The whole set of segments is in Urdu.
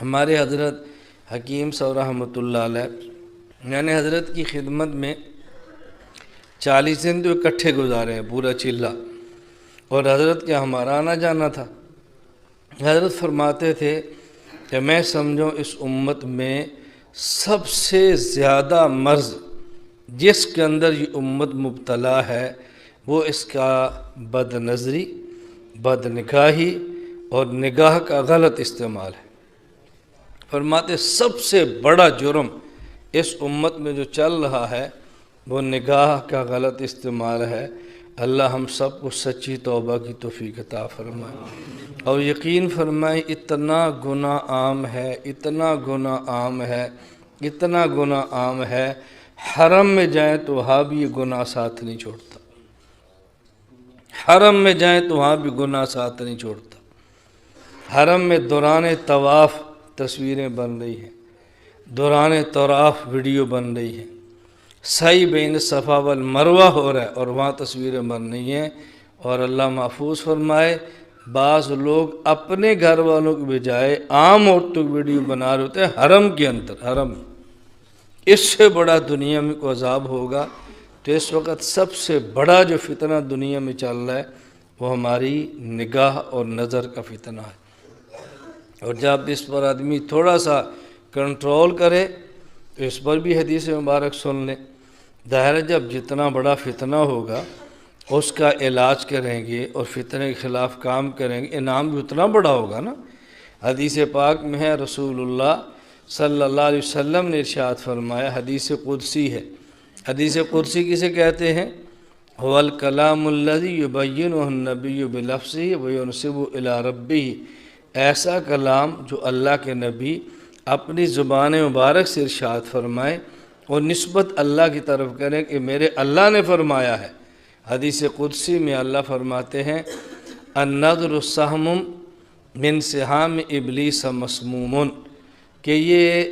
ہمارے حضرت حکیم صاحب رحمۃ اللہ علیہ، میں نے حضرت کی خدمت میں 40 دن تو اکٹھے گزارے ہیں، پورا چلہ، اور حضرت کا ہمارا آنا جانا تھا۔ حضرت فرماتے تھے کہ میں سمجھوں اس امت میں سب سے زیادہ مرض جس کے اندر یہ امت مبتلا ہے وہ اس کا بد نظری، بد نگاہی اور نگاہ کا غلط استعمال ہے۔ فرماتے سب سے بڑا جرم اس امت میں جو چل رہا ہے وہ نگاہ کا غلط استعمال ہے۔ اللہ ہم سب کو سچی توبہ کی توفیق عطا فرمائے، اور یقین فرمائے اتنا گناہ عام ہے، اتنا گناہ عام ہے، اتنا گناہ عام ہے، حرم میں جائیں تو وہاں بھی یہ گناہ ساتھ نہیں چھوڑتا، حرم میں جائیں تو وہاں بھی گناہ ساتھ نہیں چھوڑتا۔ حرم میں دوران طواف تصویریں بن رہی ہیں، دوران طواف ویڈیو بن رہی ہیں، سعی بین صفا والمروہ ہو رہا ہے اور وہاں تصویریں بن رہی ہیں، اور اللہ محفوظ فرمائے بعض لوگ اپنے گھر والوں کے بجائے عام عورتوں کی ویڈیو بنا رہے ہوتے ہیں حرم کے اندر، حرم۔ اس سے بڑا دنیا میں کوئی عذاب ہوگا؟ تو اس وقت سب سے بڑا جو فتنہ دنیا میں چل رہا ہے وہ ہماری نگاہ اور نظر کا فتنہ ہے، اور جب اس پر آدمی تھوڑا سا کنٹرول کرے تو اس پر بھی حدیث مبارک سن لیں۔ ظاہر ہے جب جتنا بڑا فتنہ ہوگا اس کا علاج کریں گے اور فتنے کے خلاف کام کریں گے، انعام بھی اتنا بڑا ہوگا نا۔ حدیث پاک میں ہے رسول اللہ صلی اللہ علیہ وسلم نے ارشاد فرمایا، حدیث قدسی ہے۔ حدیث قدسی کسے کہتے ہیں؟ هو الکلام الذی یبینہ النبی بلفظہ وینسب الی ربہ، ایسا کلام جو اللہ کے نبی اپنی زبان مبارک سے ارشاد فرمائے اور نسبت اللہ کی طرف کریں کہ میرے اللہ نے فرمایا ہے۔ حدیث قدسی میں اللہ فرماتے ہیں النظر سہم من سہام ابلیس مسموم، کہ یہ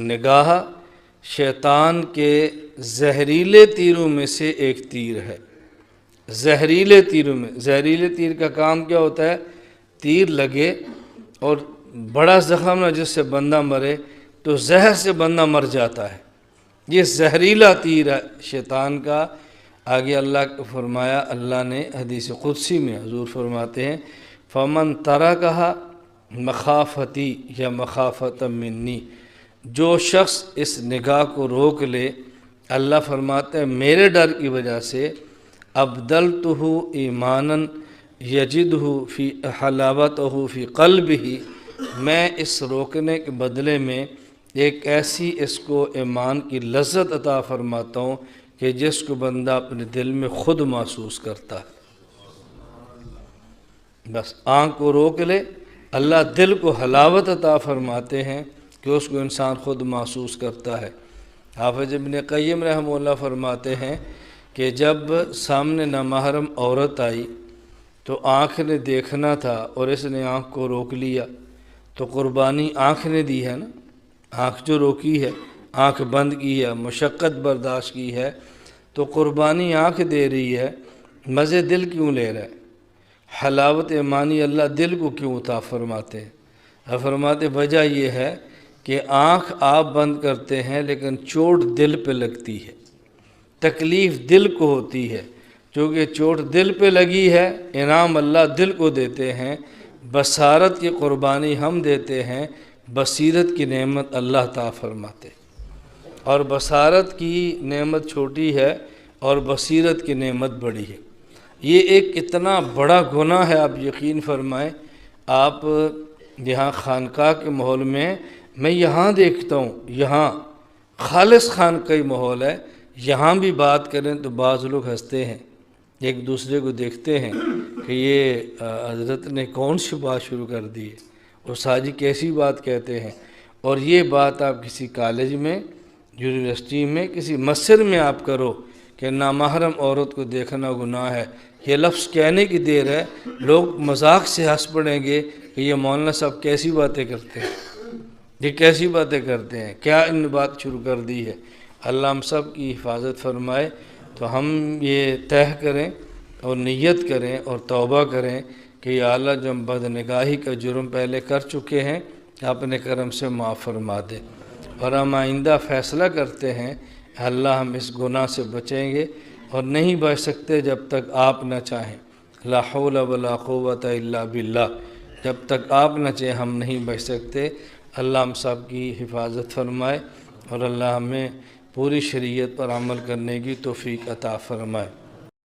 نگاہ شیطان کے زہریلے تیروں میں سے ایک تیر ہے۔ زہریلے تیروں میں، زہریلے تیر کا کام کیا ہوتا ہے؟ تیر لگے اور بڑا زخم نہ جس سے بندہ مرے تو زہر سے بندہ مر جاتا ہے، یہ زہریلا تیر ہے شیطان کا۔ آگے اللہ کو فرمایا، اللہ نے حدیث قدسی میں حضور فرماتے ہیں فمن ترکھا مخافتی یا مخافۃ منی، جو شخص اس نگاہ کو روک لے، اللہ فرماتے ہیں میرے ڈر کی وجہ سے ابدلتہ ایمانا یجدہ فی حلاوتہ فی قلبہ، میں اس روکنے کے بدلے میں ایک ایسی اس کو ایمان کی لذت عطا فرماتا ہوں کہ جس کو بندہ اپنے دل میں خود محسوس کرتا ہے۔ بس آنکھ کو روک لے، اللہ دل کو حلاوت عطا فرماتے ہیں کہ اس کو انسان خود محسوس کرتا ہے۔ حافظ ابن قیم رحمہ اللہ فرماتے ہیں کہ جب سامنے نامحرم عورت آئی تو آنکھ نے دیکھنا تھا اور اس نے آنکھ کو روک لیا، تو قربانی آنکھ نے دی ہے نا، آنکھ جو روکی ہے، آنکھ بند کی ہے، مشقت برداشت کی ہے، تو قربانی آنکھ دے رہی ہے، مزے دل کیوں لے رہا ہے؟ حلاوت ایمانی اللہ دل کو کیوں عطا فرماتے ہیں؟ فرماتے وجہ یہ ہے کہ آنکھ آپ بند کرتے ہیں لیکن چوٹ دل پہ لگتی ہے، تکلیف دل کو ہوتی ہے، چونکہ چوٹ دل پہ لگی ہے، انعام اللہ دل کو دیتے ہیں، بصارت کی قربانی ہم دیتے ہیں، بصیرت کی نعمت اللہ عطا فرماتے، اور بصارت کی نعمت چھوٹی ہے اور بصیرت کی نعمت بڑی ہے۔ یہ ایک اتنا بڑا گناہ ہے، آپ یقین فرمائیں۔ آپ یہاں خانقاہ کے ماحول میں یہاں دیکھتا ہوں، یہاں خالص خانقاہی ماحول ہے، یہاں بھی بات کریں تو بعض لوگ ہنستے ہیں، ایک دوسرے کو دیکھتے ہیں کہ یہ حضرت نے کون سی بات شروع کر دی ہے، اور ساجی کیسی بات کہتے ہیں۔ اور یہ بات آپ کسی کالج میں، یونیورسٹی میں، کسی مسجد میں آپ کرو کہ نامحرم عورت کو دیکھنا گناہ ہے، یہ لفظ کہنے کی دیر ہے لوگ مذاق سے ہنس پڑیں گے کہ یہ مولانا صاحب کیسی باتیں کرتے ہیں، یہ کیسی باتیں کرتے ہیں، کیا ان بات شروع کر دی ہے۔ اللہ ہم سب کی حفاظت فرمائے۔ تو ہم یہ طے کریں اور نیت کریں اور توبہ کریں کہ یا اللہ جو ہم بد نگاہی کا جرم پہلے کر چکے ہیں اپنے کرم سے معاف فرما دے، اور ہم آئندہ فیصلہ کرتے ہیں اللہ ہم اس گناہ سے بچیں گے اور نہیں بچ سکتے جب تک آپ نہ چاہیں، لا حول ولا قوت الا باللہ، جب تک آپ نہ چاہیں ہم نہیں بچ سکتے۔ اللہ ہم سب کی حفاظت فرمائے اور اللہ ہمیں پوری شریعت پر عمل کرنے کی توفیق عطا فرمائے۔